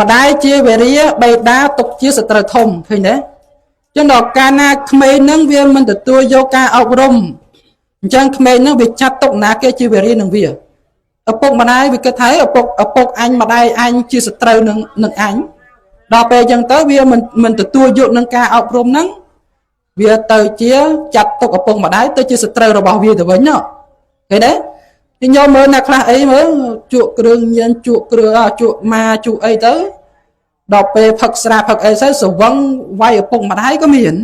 ម្ដាយជាវេរាបេតាទុកជាសត្រូវធំឃើញទេចឹងដល់កាលណាក្មេងហ្នឹងវាមិនទទួលយកការអប់រំអញ្ចឹងក្មេងហ្នឹងវាចាត់ទុកណាគេជាវេរានឹងវាឪពុកម្ដាយវាគិតថាឪពុកអញម្ដាយអញជាសត្រូវនឹងអញដល់ពេលអញ្ចឹងទៅវាមិនទទួលយកនឹងការអប់រំហ្នឹងវាទៅជាចាត់ទុកឪពុកម្ដាយទៅជាសត្រូវរបស់វាទៅវិញឃើញទេទីញោមមើលអ្នកខ្លះអីមើលជក់គ្រឿងញៀនជក់គ្រឿងជក់ម៉ាជក់អីទៅដល់ពេលផឹកស្រាផឹកអីទៅស្វឹងវាយឪពុកម្ដាយក៏មាន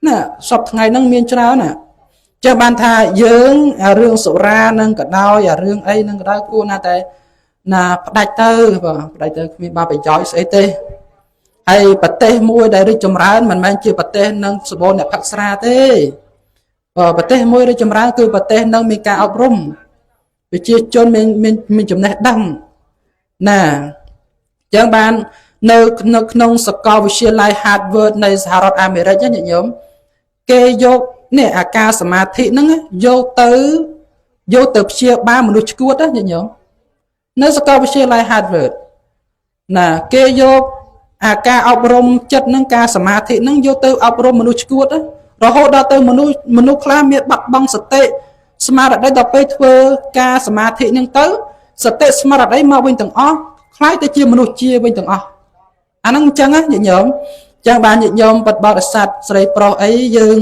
ណាសពថ្ងៃហ្នឹងមានច្រើនណាចេះបានថាយើងរឿងសុរានឹងក៏ដោយរឿងអីនឹងក៏ដោយគួរណាតែណាផ្ដាច់ទៅបាទផ្ដាច់ទៅគ្មានបានប្រយោជន៍ស្អីទេហើយប្រទេសមួយដែលរីកចម្រើនមិនមែនជាប្រទេសនឹងសបោអ្នកផឹកស្រាទេប្រទេសមួយរីកចម្រើនគឺប្រទេសនឹងមានការអប់រំប្រជាជនមានចំណេះដឹងណាចឹងបាននៅក្នុងសាកលវិទ្យាល័យ Harvard នៃសហរដ្ឋអាមេរិកញាតិញោមគេយកនេះអាការសមាធិហ្នឹងយកទៅព្យាបាលមនុស្សឆ្កួតញាតិញោមនៅសាកលវិទ្យាល័យ Harvard ណាគេយកអាការអប់រំចិត្តហ្នឹងការសមាធិហ្នឹងយកទៅអប់រំមនុស្សឆ្កួតរហូតដល់ទៅមនុស្សខ្លះមានបាត់បង់សតិស្មារតីដល់ពេលធ្វើការសមាធិហ្នឹងទៅសតិស្មារតីមកវិញទាំងអស់ខ្លាយទៅជាមនុស្សជាវិញទាំងអស់អាហ្នឹងអញ្ចឹងញាតិញោមអញ្ចឹងបានញាតិញោមបិទបរិស័ទស្រីប្រុសអីយើង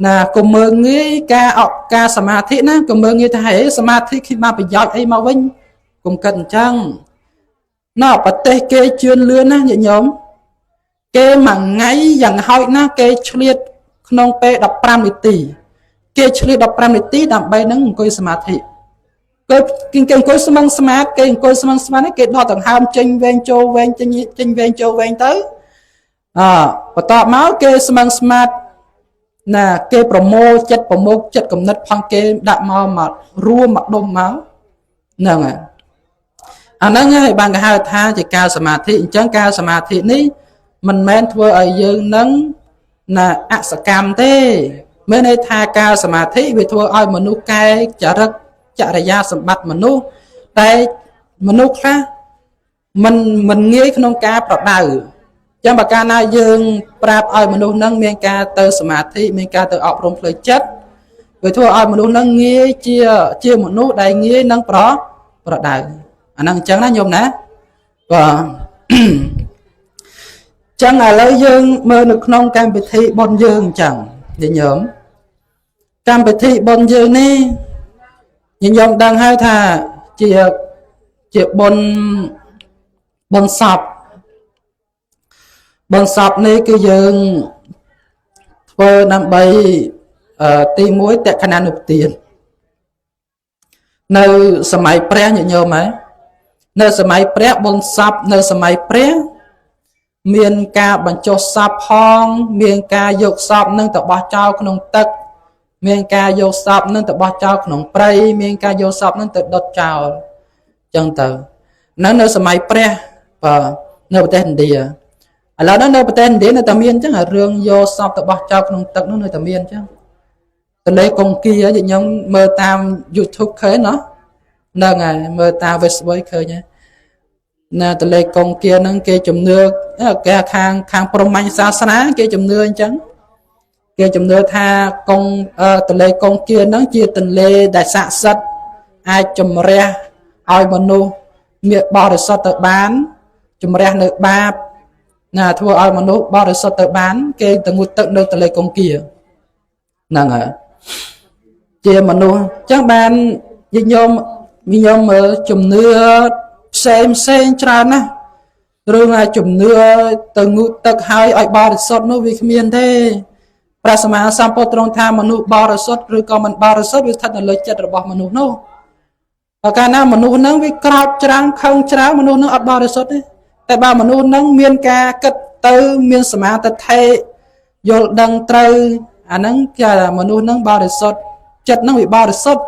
ណាកុំមើងងាយការសមាធិណាកុំមើងងាយថាហេសមាធិគ្មានបានប្រយោជន៍អីមកវិញកុំគិតអញ្ចឹងណ៎ប្រទេសគេជឿនលឿនណាញាតិញោមគេមួយថ្ងៃយ៉ាងហោចណាស់គេឆ្លៀតក្នុងពេល15នាទីគេឆ្លៀត15នាទីដើម្បីនឹងអង្គុយសមាធិគេអង្គុយស្មឹងស្មាតគេអង្គុយស្មឹងស្មាតគេដកដង្ហើមចេញវែងចូលវែងចេញវែងចូលវែងទៅបន្ទាប់មកគេស្មឹងស្មាតណាគេប្រមូលចិត្តគំនិតផងគេដាក់មករួមមកដុំមកហ្នឹងហើយអាហ្នឹងហើយបានគេហៅថាជាការសមាធិអញ្ចឹងការសមាធិនេះមិនមែនធ្វើឲ្យយើងនឹងណាអសកម្មទេមានន័យថាការសមាធិវាធ្វើឲ្យមនុស្សកែចរិតចរិយាសម្បត្តិមនុស្សតែមនុស្សខ្លះមិនងាយក្នុងការប្រដៅចឹងបើកាលណាយើងប្រាប់ឲ្យមនុស្សនឹងមានការទៅសមាធិមានការទៅអប់រំផ្លូវចិត្តវាធ្វើឲ្យមនុស្សនឹងងាយជាមនុស្សដែលងាយនឹងប្រដៅអាហ្នឹងអញ្ចឹងណាញោមណាបាទចឹងឥឡូវយើងមើលនៅក្នុងកម្មវិធីបុណ្យយើងអញ្ចឹងញោមកម្មវិធីបុណ្យយើងនេះញោមដឹងហើយថាជាបុណ្យសពនេះគឺយើងធ្វើដើម្បីទី1តក្ខណានុទាននៅសម័យព្រះញោមហ៎នៅសម័យព្រះបុណ្យសពនៅសម័យព្រះមានការបញ្ចុះសពផងមានការយកសពនឹងទៅបោះចោលក្នុងទឹកមានការយកសពនឹងទៅបោះចោលក្នុងព្រៃមានការយកសពនឹងទៅដុតចោលចឹងទៅនៅសម័យព្រះនៅប្រទេសឥណ្ឌាឥឡូវនៅប្រទេសឥណ្ឌានៅតែមានចឹងរឿងយកសពទៅបោះចោលក្នុងទឹកនោះនៅតែមានចឹងទលេកុងគីខ្ញុំមើលតាម YouTube ឃើញហ្នឹងហើយមើលតាម Facebook ឃើញណាទលេកុងគីហ្នឹងគេជំនឿគេខាងព្រហ្មញ្ញសាសនាគេជំនឿអញ្ចឹងគេជំនឿថាទលេកុងគីហ្នឹងជាទន្លេដែលស័ក្តិសិទ្ធិអាចជំរះឲ្យមនុស្សមានបរិសុទ្ធទៅបានជំរះនៅបាបណាធ្វើឲ្យមនុស្សបរិសុទ្ធទៅបានគេទៅងូតទឹកនៅទលេកុងគីហ្នឹងហើយជាមនុស្សអញ្ចឹងបានញោមមើលជំនឿផ្សេងច្រើនណាស់រឿងឲ្យជំនឿទៅងូតទឹកហើយឲ្យបរិសុទ្ធនោះវាគ្មានទេព្រះសម្មាសម្ពុទ្ធទ្រង់ថាមនុស្សបរិសុទ្ធឬក៏មិនបរិសុទ្ធវាស្ថិតនៅលើចិត្តរបស់មនុស្សនោះបើកាលណាមនុស្សហ្នឹងវាក្រោតច្រាំងខឹងច្រាវមនុស្សហ្នឹងអត់បរិសុទ្ធទេតែបើមនុស្សហ្នឹងមានការគិតទៅមានសមាធិយល់ដឹងត្រូវអាហ្នឹងគេមនុស្សហ្នឹងបរិសុទ្ធចិត្តហ្នឹងវាបរិសុទ្ធ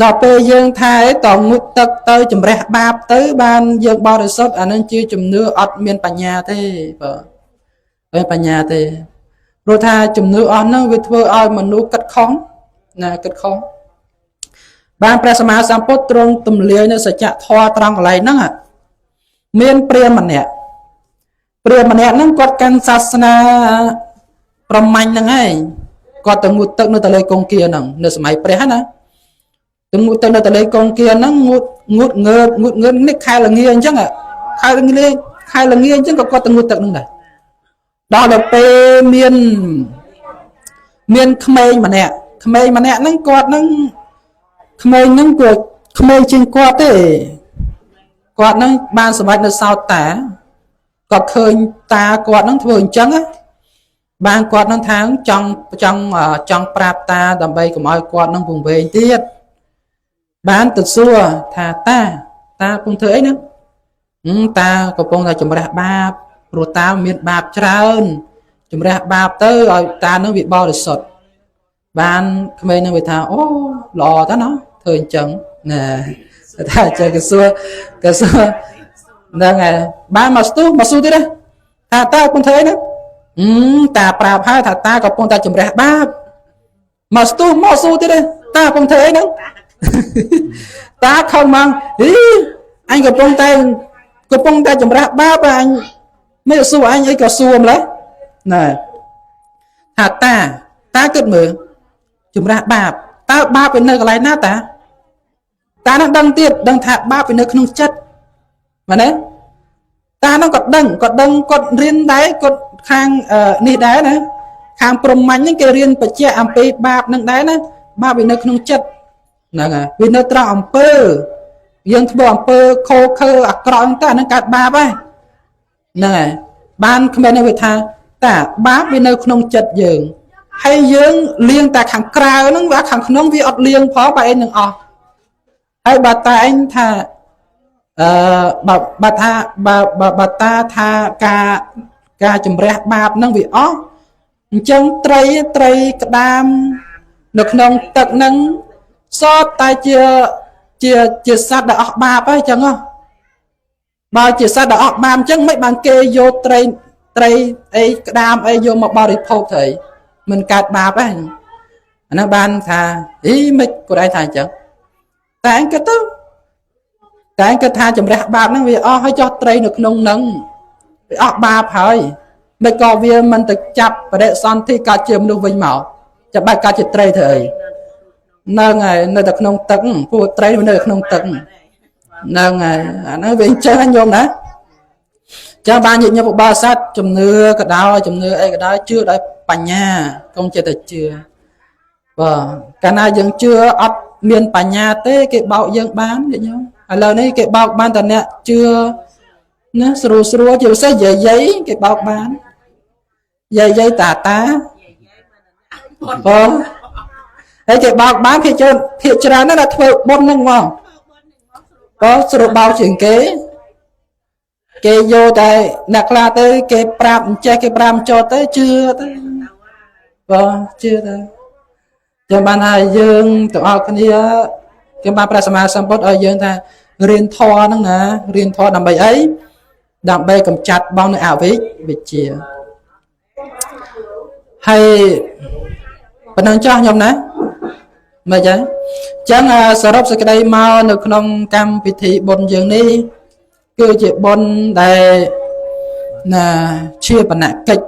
ដល់ពេលយើងថាតងូតទឹកទៅជំរះបាបទៅបានយើងបរិសុទ្ធអាហ្នឹងជាជំនឿអត់មានបញ្ញាទេមានបញ្ញាទេព្រោះថាជំនឿអស់ហ្នឹងវាធ្វើឲ្យមនុស្សគិតខុសណាគិតខុសបានព្រះសម្មាសម្ពុទ្ធទ្រង់ទម្លាយនៅសច្ចធម៌ត្រង់កន្លែងហ្នឹង មានព្រាហ្មណ៍ម្នាក់ហ្នឹងគាត់កាន់សាសនាប្រមាញ់ហ្នឹងឯងគាត់ទៅងូតទឹកនៅទន្លេកុងគាហ្នឹងនៅសម័យព្រះណាទៅងូតទឹកនៅទន្លេកុងគាហ្នឹងងូតងើបនេះខែល្ងាអញ្ចឹងខែល្ងាអញ្ចឹងក៏គាត់ទៅងូតទឹកហ្នឹងដែរដល់ពេលមានក្មេងម្នាក់ហ្នឹងគាត់ហ្នឹងក្មេងហ្នឹងគាត់ក្មេងជាងគាត់ទេគាត់ហ្នឹងបានសម្រេចនៅសោតតាគាត់ឃើញតាគាត់ហ្នឹងធ្វើអញ្ចឹងបានគាត់ហ្នឹងថាចង់ប្រាប់តាដើម្បីកុំឲ្យគាត់ហ្នឹងពង្វេងទៀតបានទៅសួរថាតាកំពុងធ្វើអីហ្នឹងតាកំពុងតែចម្រះបាបព្រោះតាមានបាបច្រើនចម្រះបាបទៅឲ្យតានឹងវាបរិសុទ្ធបានក្មេងនឹងវាថាអូល្អតាណោះធ្វើអញ្ចឹងណាថាចេះកសួរហ្នឹងហើយបានមកស្ទុះទៀតថាតាកំពុងធ្វើអីហ្នឹងតាប្រាប់ហើយថាតាកំពុងតែចម្រះបាបមកស្ទុះមកសួរទៀតតាកំពុងធ្វើអីហ្នឹងតាខំមកអញកំពុងតែចម្រះបាបអញមិនសួរអញអីក៏សួរម្លេះណាថាតាគិតមើលចម្រះបាបតើបាបវានៅកន្លែងណាតានឹងដឹងទៀតដឹងថាបាបវានៅក្នុងចិត្តមែនទេតានឹងក៏ដឹងគាត់រៀនដែរគាត់ខាងនេះដែរណាខាងព្រហ្មញ្ញហ្នឹងគេរៀនបច្ចៈអំពីបាបនឹងដែរណាបាបវានៅក្នុងចិត្តហ្នឹងហើយវានៅត្រង់អំពើយើងធ្វើអំពើខូខើអាក្រក់ហ្នឹងអានឹងកើតបាបហើយហ្នឹងហើយបានក្មេងនេះវាថាតាបាបវានៅក្នុងចិត្តយើងហើយយើងលៀងតែខាងក្រៅហ្នឹងវាខាងក្នុងវាអត់លៀងផងបើឯងនឹងអស់ហើយបើតាឯងថាបើតាថាការជំរះបាបហ្នឹងវាអស់អញ្ចឹងត្រីក្តាមនៅក្នុងទឹកហ្នឹងសតតែជាសត្វដែលអស់បាបហើយអញ្ចឹងបើជាសត្វដែលអស់បាបអញ្ចឹងមិនបានគេយកត្រីអីក្តាមអីយកមកបរិភោគទៅមិនកើតបាបទេអានោះបានថាមិនគាត់ឯងថាអញ្ចឹងតែឯងគិតថាចម្រះបាបហ្នឹងវាអស់ហើយចោះត្រីនៅក្នុងហ្នឹងវាអស់បាបហើយមិនក៏វាមិនទៅចាប់បដិសន្ធិកើតជាមនុស្សវិញមកចាំបាច់កើតជាត្រីធ្វើអីហ្នឹងហើយនៅតែក្នុងទឹកពួកត្រីនៅក្នុងទឹកហ្នឹងហើយអាហ្នឹងវាអញ្ចឹងញោមណាចាបានញាតិញោមបបស័តជំនឿក៏ដោយជំនឿអីក៏ដោយជឿដោយបញ្ញាកុំចិត្តតែជឿបាទកាលណាយើងជឿអត់មានបញ្ញាទេគេបោកយើងបានញាតិញោមឥឡូវនេះគេបោកបានតែអ្នកជឿណាស្រួលជាពិសេសយាយគេបោកបានយាយតាបងហើយគេបោកបានភាគច្រើនណាស់ធ្វើបុណ្យហ្នឹងមកបងស្រួលបោកជាងគេយកតែអ្នកខ្លះទៅគេប្រាប់អញ្ចេះគេប្រាប់ចោតទៅជឿទៅបងជឿទៅចាំបានហើយយើងទាំងអស់គ្នាគេបានព្រះសម្មាសម្ពុទ្ធឲ្យយើងថារៀនធម៌ហ្នឹងណារៀនធម៌ដើម្បីអីដើម្បីកម្ចាត់បងនៅអវិជ្ជាហើយប៉ុណ្ណឹងចាស់ខ្ញុំណាមិនអញ្ចឹងសរុបសេចក្តីមកនៅក្នុងកម្មពិធីបុណ្យយើងនេះគឺជាបុណ្យដែលជាបណកិច្ច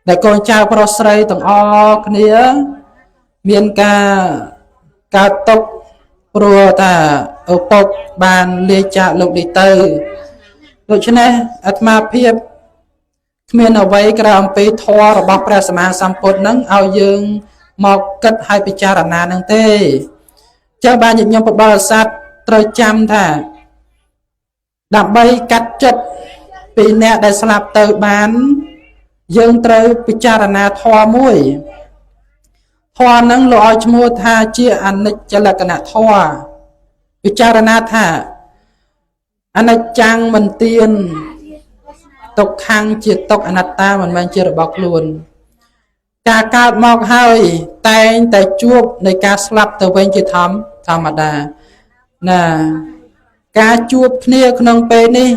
ដែលកូនចៅប្រុសស្រីទាំងអស់គ្នាមានការកើតទុកព្រោះថាឪពុកបានលាចាកលោកនេះទៅដូច្នេះអាត្មាភាពគ្មានអ្វីក្រៅអំពីធម៌របស់ព្រះសម្មាសម្ពុទ្ធនឹងឲ្យយើងមកគិតឲ្យពិចារណានឹងទេចឹងបានញាតិញោមពុទ្ធបរិស័ទត្រូវចាំថាដើម្បីកាត់ចិត្តពីអ្នកដែលស្លាប់ទៅបានយើងត្រូវពិចារណាធម៌មួយធម៌នឹងលោកឲ្យឈ្មោះថាជាអនិច្ចលក្ខណៈធម៌ពិចារណាថាអនិច្ចំមិនទៀនទុក្ខំជាទុក្ខអនត្តាមិនមែនជារបស់ខ្លួនការកើតមកហើយតែងតែជួបនៃការស្លាប់ទៅវិញជាធម្មតាណាការជួបគ្នាក្នុងពេលនេះ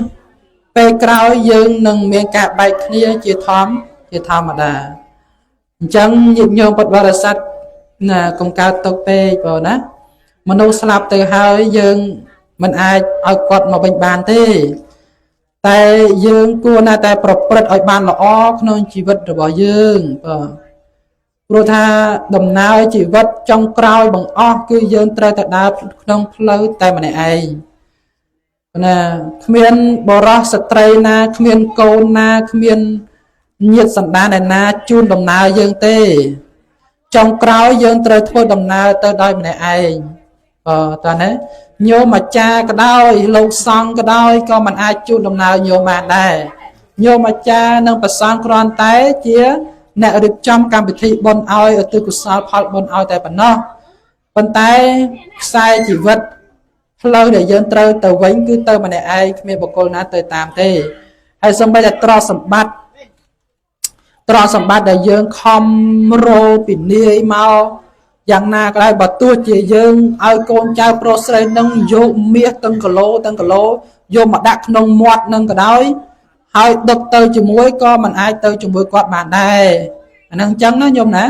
ពេលក្រោយយើងនឹងមានការបែកគ្នាជាធម្មតាអញ្ចឹងញាតិញោមពុទ្ធបរិស័ទណាកុំកើតទុកពេកបងណាមនុស្សស្លាប់ទៅហើយយើងមិនអាចឲ្យគាត់មកវិញបានទេ តែយើងគួរណាតែប្រព្រឹត្តឲ្យបានល្អក្នុងជីវិតរបស់យើងបាទព្រោះថាដំណើរជីវិតចុងក្រោយបង្អស់គឺយើងត្រូវតែដើរក្នុងផ្លូវតែម្នាក់ឯងណាគ្មានបរិសស្ត្រីណាគ្មានកូនណាគ្មានញាតិសន្តានណាជូនដំណើរយើងទេចុងក្រោយយើងត្រូវធ្វើដំណើរទៅដោយម្នាក់ឯងតើណាញោមអាចារ្យក៏ដោយលោកសង្ឃក៏ដោយក៏មិនអាចជូនដំណើរញោមបានដែរញោមអាចារ្យនិងព្រះសង្ឃគ្រាន់តែជាអ្នករៀបចំកម្មវិធីបុណ្យឲ្យឧទ្ទិសកុសលផលបុណ្យឲ្យតែប៉ុណ្ណោះប៉ុន្តែខ្សែជីវិតផ្លូវដែលយើងត្រូវទៅវិញគឺទៅម្នាក់ឯងគ្មានបុគ្គលណាទៅតាមទេហើយសូម្បីតែទ្រព្យសម្បត្តិដែលយើងខំរោពីនាយមកយ៉ាងណាក៏ដោយបើទោះជាយើងឲ្យកូនចៅប្រុសស្រីនឹងយកមាសទាំងគីឡូយកមកដាក់ក្នុងមាត់នឹងក៏ដោយហើយដឹកទៅជាមួយក៏មិនអាចទៅជាមួយគាត់បានដែរអាហ្នឹងអញ្ចឹងណាញោមណា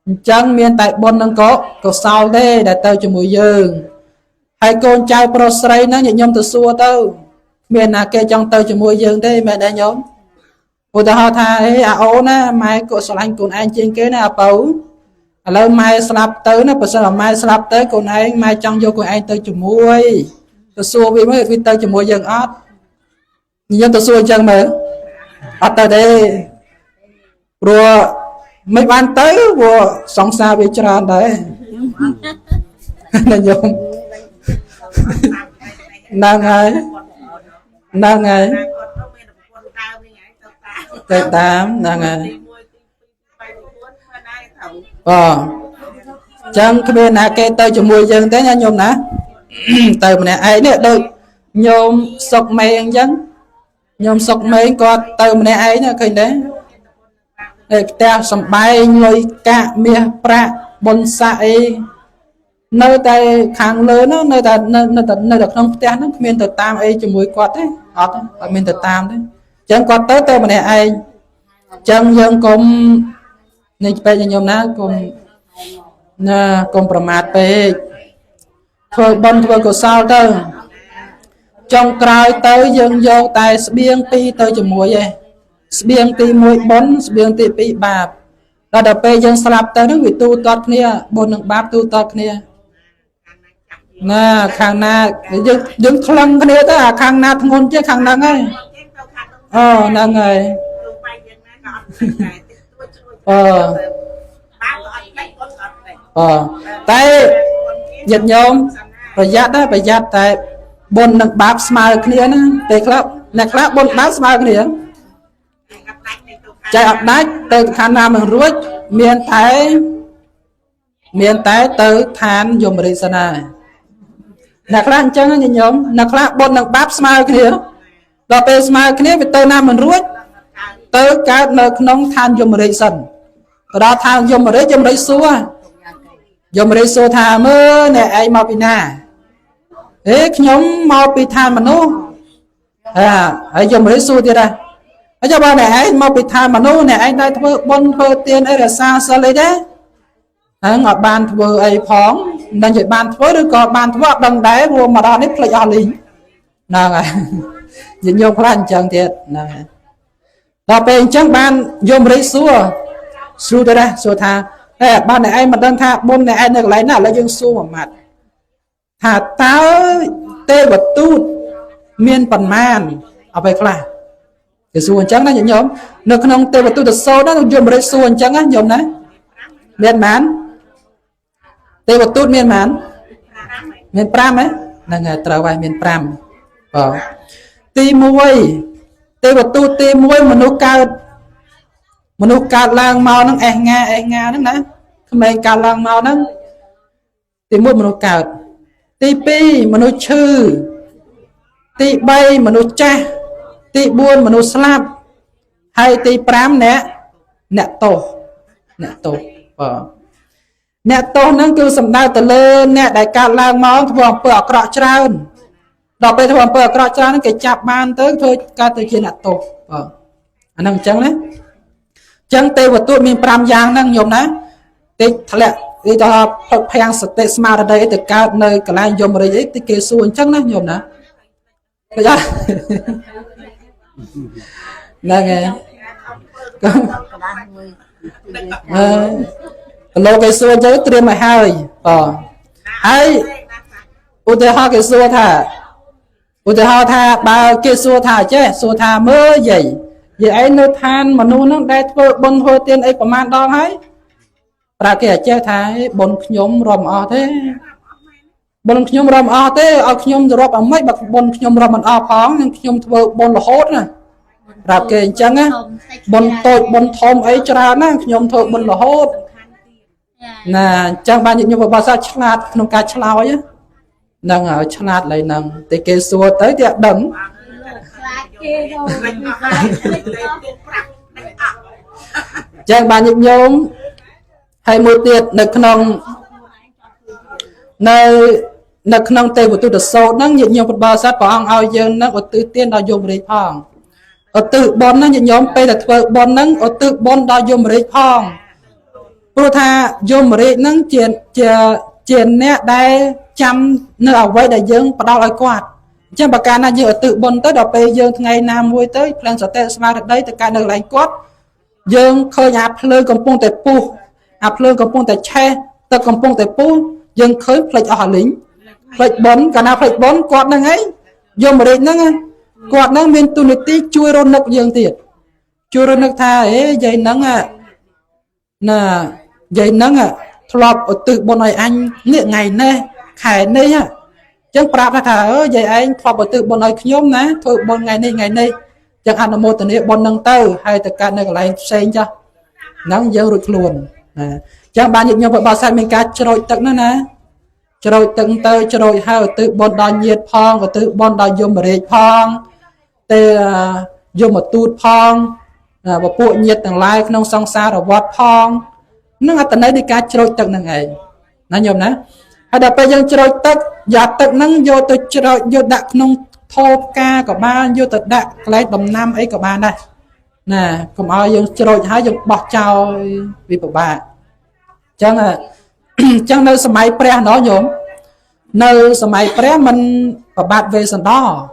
អញ្ចឹងមានតែបុណ្យនឹងក៏កុសលទេដែលទៅជាមួយយើងហើយកូនចៅប្រុសស្រីហ្នឹងញោមទៅសួរទៅគ្មានណាគេចង់ទៅជាមួយយើងទេមែនទេញោមឧទាហរណ៍ថាអាអូនណាម៉ែក៏ស្រឡាញ់កូនឯងជាងគេណាអាប៉ៅឥឡូវម៉ែស្លាប់ទៅណាបើសិនតែម៉ែស្លាប់ទៅកូនឯងម៉ែចង់យកកូនឯងទៅជាមួយទៅសួរវាមើលវាទៅជាមួយយើងអត់ញោមទៅសួរអញ្ចឹងមើលអត់ទៅទេព្រោះមិនបានទៅព្រោះសង្សារវាច្រើនដែរណាញោមហ្នឹងហើយទៅតាមហ្នឹងហើយចឹងគ្មានណាគេទៅជាមួយយើងទេណាញោមណាទៅម្នាក់ឯងនេះដូចញោមសុកមេអញ្ចឹងញោមសុកមេគាត់ទៅម្នាក់ឯងឃើញទេផ្ទះសំបែងលុយកាក់មាសប្រាក់បុណ្យស័ក្តិអីនៅតែខាងលើនោះនៅតែក្នុងផ្ទះហ្នឹងគ្មានទៅតាមអីជាមួយគាត់ទេអត់មានទៅតាមទេអញ្ចឹងគាត់ទៅម្នាក់ឯងអញ្ចឹងយើងកុំនេះពេកញោមណាកុំប្រមាថពេកធ្វើបុណ្យធ្វើកុសលទៅចុងក្រោយទៅយើងយកតែស្បៀង2ទៅជាមួយឯងស្បៀងទី1បុណ្យស្បៀងទី2បាបដល់ពេលយើងស្លាប់ទៅនឹងវាទូទាត់គ្នាបុណ្យនិងបាបទូទាត់គ្នាណាខាងណាយើងខ្លឹងគ្នាទៅអាខាងណាធ្ងន់ជាងខាងហ្នឹងហើយហ្នឹងហើយតែញាតិញោមប្រយ័ត្នតែបុណ្យនិងបាបស្មើគ្នាណាពេលខ្លះអ្នកខ្លះបុណ្យបាបស្មើគ្នាចែកអត់ដាច់ទៅឋានណាមិនរួចមានតែទៅឋានយមរាជសិនហើយអ្នកខ្លះអញ្ចឹងញញោមអ្នកខ្លះបុណ្យនិងបាបស្មើគ្នាដល់ពេលស្មើគ្នាវាទៅណាមិនរួចទៅកើតនៅក្នុងឋានយមរាជសិនទៅដល់ឋានយមរាជសួរថាមើលអ្នកឯងមកពីណាខ្ញុំមកពីឋានមនុស្សហើយយមរាជសួរទៀតហើយចាំបើអ្នកឯងមកពីឋានមនុស្សអ្នកឯងដែរធ្វើបុណ្យធ្វើទានអីរក្សាសិលអីដែរហើយអត់បានធ្វើអីផងមិនដឹងជាបានធ្វើឬក៏បានធ្វើអត់ដឹងដែរព្រោះមកដល់នេះភ្លេចអស់លីងហ្នឹងហើយយើងយកខ្លះអញ្ចឹងទៀតហ្នឹងហើយដល់ពេលអញ្ចឹងបានយមរាជសួរទៅដែរសួរថាបានអ្នកឯងមិនដឹងថាបុណ្យអ្នកឯងនៅកន្លែងណាឥឡូវយើងសួរមួយម៉ាត់ថាតើទេវទូតមានប៉ុន្មានអ្វីខ្លះគេសួរអញ្ចឹងណាញោមនៅក្នុងទេវទូតសូត្រណាយមរាជសួរអញ្ចឹងណាញោមណាមានប៉ុន្មានទេវទូតមានប៉ុន្មាន5ហ្នឹងហើយត្រូវហើយមាន5ទី1ទេវទូតទី1មនុស្សកើតឡើងមកហ្នឹងអេះងាហ្នឹងណាក្មេងកើតឡើងមកហ្នឹងទី1មនុស្សកើតទី2មនុស្សឈឺទី3មនុស្សចាស់ទី4មនុស្សស្លាប់ហើយទី5អ្នកទោសអ្នកទោសហ្នឹងគឺសំដៅទៅលើអ្នកដែលកើតឡើងមកធ្វើអំពើអាក្រក់ច្រើនដល់ពេលធ្វើអំពើអាក្រក់ច្រើនហ្នឹងគេចាប់បានទៅធ្វើកើតទៅជាអ្នកទោសអាហ្នឹងអញ្ចឹងណាអញ្ចឹងទេវទូតមាន5យ៉ាងហ្នឹងញោមណាតិចធ្លាក់គេថាផុតភាំងសតិស្មារតីទៅកើតនៅកន្លែងយមរាជអីគេសួរអញ្ចឹងណាញោមណាប្រយ័ត្ន nè nghe lô cái xua chứ tiêm mà hơi hay u tê ho cái xua thà u tê ho thà ba cái xua thà chứ xua thà mơ gì vậy ấy nó than mà nó đây thôi bôn thôi tiền ấy của man đo hay ra cái chơi thái bôn nhóm ròm ở thế bôn nhóm ròm ở thế ở nhóm ròm ở mấy bậc bôn nhóm ròm ở phóng nhưng nhóm thưa bôn là hốt nè ra cái chẳng á bôn tôi bôn thom ấy cho nó nhóm thưa bôn là hốt nè chẳng bao nhiêu nhưng mà sao chát không cá chlao ấy nâng ở chát lại nâng thì cái xua tới thì đấm chẳng bao nhiêu nhóm hay một tiệt nực nông nơi nực nông tây của tôi được sâu nâng nhiều nhiều một bao sát của ông ao dương nâng ở tự tiên đào dùng rịch phong ở tự bon nâng nhiều nhóm bây là thợ bon nâng ở tự bon đào dùng rịch phong pro tha dùng rịch nâng chuyện nè đây chăm nơi ở vậy đại dương bắt đầu lại quạt chẳng bà ca na như ở tự bon tới đào bây dương ngày nam vui tới plan sở tệ smart đây từ cả nơi lại quát dương khơi nhà phơi cầm pung tệ pu phơi cầm pung tệ che tơ cầm pung tệ pu dương khơi phơi ở lính phơi bón cả na phơi bón quạt năng ấy dùng rịch nâng quạt nâng miền tu nịch chui rôn nực dương tiệt chui rôn nực tha ấy dây nâng nè dây nâng thọp ở tự bọn này anh nghĩa ngày nè khải nè chẳng prap là thà dây anh thọp ở tự bọn này nhóm ná thôi bọn ngày này chẳng ăn ở một tuần này bọn nâng tơ hay tất cả này lại xem cho nắng dấu rồi luôn chẳng bạn những nhau vợ bao sai mình cá trôi tận nó nè trôi tận tơ trôi hai ở tự bọn đòi nhiệt phong và tự bọn đòi dùng rệt phong tê dùng một tút phong và bộ nhiệt tầng lai không song xa rồi vọt phong nó ở tận đấy đi cá trôi tận là ngày nó nhầm nè hay là bây giờ trôi tận giả tận nắng vô tôi trôi vô đặt nông thô ca của ba vô tận đặt lấy đồng nam ấy của ba đây nè còn ai dùng trôi hai dùng bọt trao vì của bà chẳng là chẳng nơi sớm mai pre nó nhổm nơi sớm mai pre mình và bạn về sân đó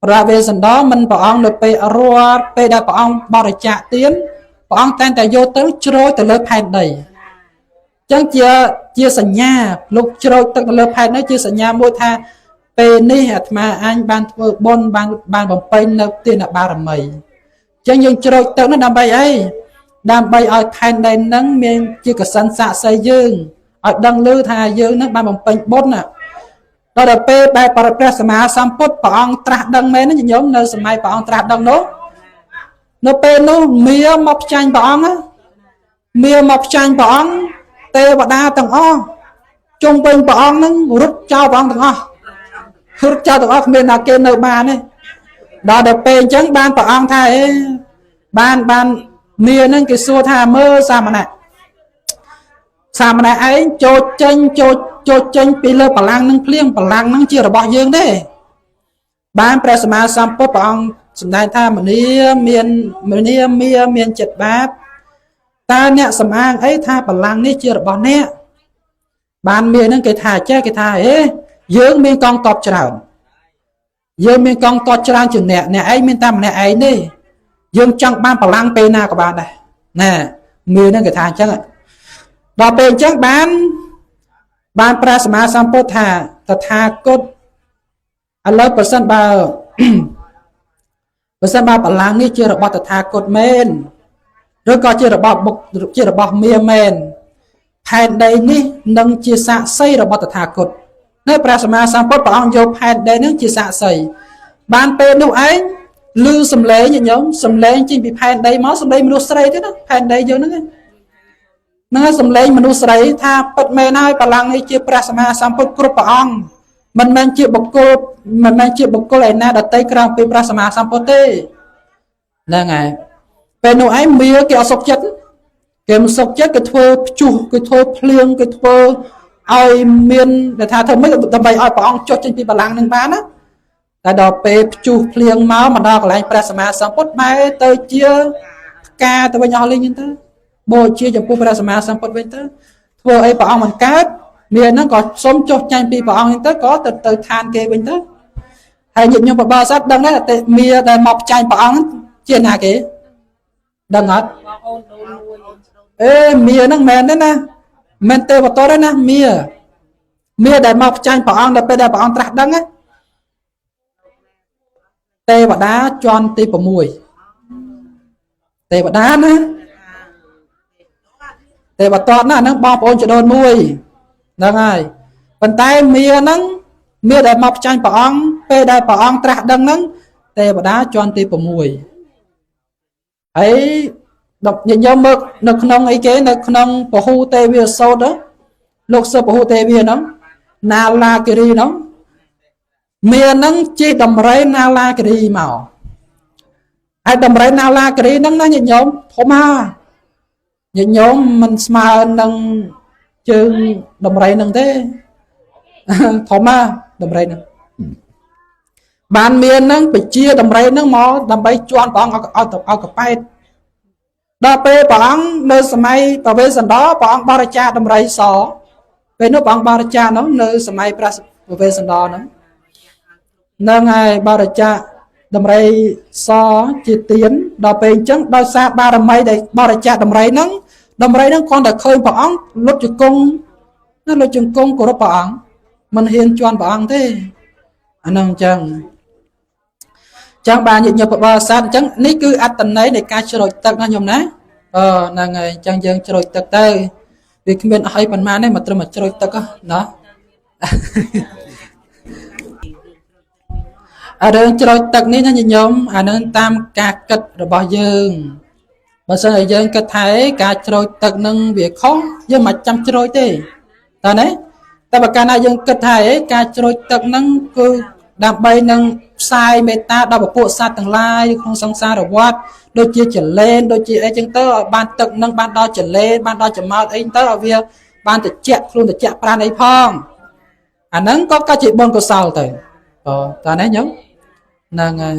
ra về sân đó mình bảo ông được pe rùa pe đã bảo ông bảo để trả tiền bảo ông tên tại vô tới trôi từ lớp hai đầy chẳng chia sẻ nhà lúc trôi từ lớp hai nó chia sẻ nhà mua tha pe ni mà anh ban bon ban bằng pe nó tiền là ba làm mày chẳng nhưng trôi từ nó làm bay ấy đam bay ở thành đầy nắng miền chưa có sẵn sạ xây dương ở đằng lư thà dương nó ban bằng pe bốt nè đó là pe bài parapet mà samput bảo ông tra đằng mấy nó nhóm nơi sớm mai bảo ông tra đằng nó pe nó mía mọc chanh bảo ông á mía mọc chanh bảo ông tê và đa tầng o trung bình bảo ông nó rút trao bảo ông tầng o rút trao tầng o miền nào kia nơi ba này đó là pe chẳng ban bảo ông thay ban mía nên cái xua thà mơ sao mà này ấy cho tranh bị lơ bảo lăng nâng chia là bỏ dương đấy ban presma sampo bằng đại tha mà miền chật bát ta nè sầm an ấy tha bảo lăng ní chia là bỏ nè ban miền nâng cái thà ấy dương miền con tọt tràn dương miền con tọt tràn chừng nè ấy miền tam nè ấy đi dương chẳng ban bảo lăng pe na của bạn này nè miền nâng cái thà chắc ạ đó bên chắc ban prasma sampo tha tha cốt anh lấy percent bao bảo lăng ní chưa được bao tha cốt men rồi có chưa được bao mía men phèn đây ní nâng chia sẻ xây được bao tha cốt nơi prasma sampo bảo ông vô phèn đây nâng chia sẻ xây ban pe đâu ấy lư sầm lệ như nhóm sầm lệ chỉ bị phèn đây máu sầm lệ mình xây thế đó phèn đây vô nữa nó sầm lên mình usai tha bật mê nói bà lăng ấy chia prasma samput group ông mình chia bọc cô lại na đặt tay cầm pe prasma sampote là ngày pe nô ấy mía cái sọc chất cái thua chu cái thua phliêng cái thua ai miên để tha thơm mấy tầm bày ai bà ông cho trên pe bà lăng nâng bán á tại đó pe chu phliêng máu mà đo lại prasma samput mai tới chia ca tới bên nhau lên như thế bố chia cho bố prasma samput bên tới vừa ấy bảo ông mình cát miền nó có sống cho tranh pi bảo ông tới có từ than kê bên tới ហើយញាតិញោមបបរសាទដឹងដែរតែមាដែលមកចាញ់ព្រះអង្គជាណាគេដឹងអត់អេមាហ្នឹងមែនទេណាមែនទេវតទេណាមាដែលមកចាញ់ព្រះអង្គដល់ពេលដែលព្រះអង្គត្រាស់ដឹងណាទេវតាជាន់ទី6ទេវតាណាទេវតណាហ្នឹងបងប្អូនចដូនមួយហ្នឹងហើយប៉ុន្តែមាហ្នឹងមាដែលមកចាញ់ព្រះអង្គពេលដែលព្រះអង្គត្រាស់ដឹងហ្នឹងទេវតាជាន់ទី6ហើយញាតិញោមមើលនៅក្នុងអីគេនៅក្នុងពហុទេវាសូត្រលោកសិពហុទេវាហ្នឹងណាឡាគិរីហ្នឹងមានហ្នឹងជាដំរីណាឡាគិរីមកហើយដំរីណាឡាគិរីហ្នឹងណាញាតិញោមធំមកញាតិញោមមិនស្មើនឹងជើងដំរីហ្នឹងទេធំមកដំរីហ្នឹងបានមានហ្នឹងបជាដំរីហ្នឹងមកដើម្បីជន់ព្រះអង្គឲ្យកប៉ែតដល់ពេលព្រះអង្គនៅសម័យប្រវេសន្តរព្រះអង្គបរិច្ចាគដំរីសពេលនោះព្រះអង្គបរិច្ចាគនោះនៅសម័យព្រះប្រវេសន្តរហ្នឹងហើយបរិច្ចាគដំរីសជាទៀនដល់ពេលអញ្ចឹងដោយសារបារមីដែលបរិច្ចាគដំរីហ្នឹងគ្រាន់តែឃើញព្រះអង្គលុតជង្គង់ណាលុតជង្គង់គោរពព្រះអង្គមិនហ៊ានជន់ព្រះអង្គទេអាហ្នឹងអញ្ចឹងបានញាតិញោមបបរសាទអញ្ចឹងនេះគឺអត្តន័យនៃការជ្រោចទឹកណាញោមណាហ្នឹងហើយអញ្ចឹងយើងជ្រោចទឹកទៅវាគ្មានអីប៉ុន្មានទេមកត្រឹមតែជ្រោចទឹកណារឿងជ្រោចទឹកនេះណាញាតិញោមអានឹងតាមការគិតរបស់យើងបើសិនជាយើងគិតថាការជ្រោចទឹកនឹងវាខុសយើងមិនចាំជ្រោចទេតើណាតែបើកាលណាយើងគិតថាការជ្រោចទឹកនឹងគឺដើម្បីនឹងផ្សាយមេត្តាដល់ពពួកសត្វទាំងឡាយក្នុងសង្សារវដ្តដូចជាចលែនដូចជាអីចឹងទៅឲ្យបានទឹកនឹងបានដល់ចលែនបានដល់ចម្ោតអីទៅឲ្យវាបានត្រជាក់ខ្លួនត្រជាក់ប្រាណអីផងអាហ្នឹងក៏ជាបុណ្យកុសលទៅតើណាញោមហ្នឹងហើយ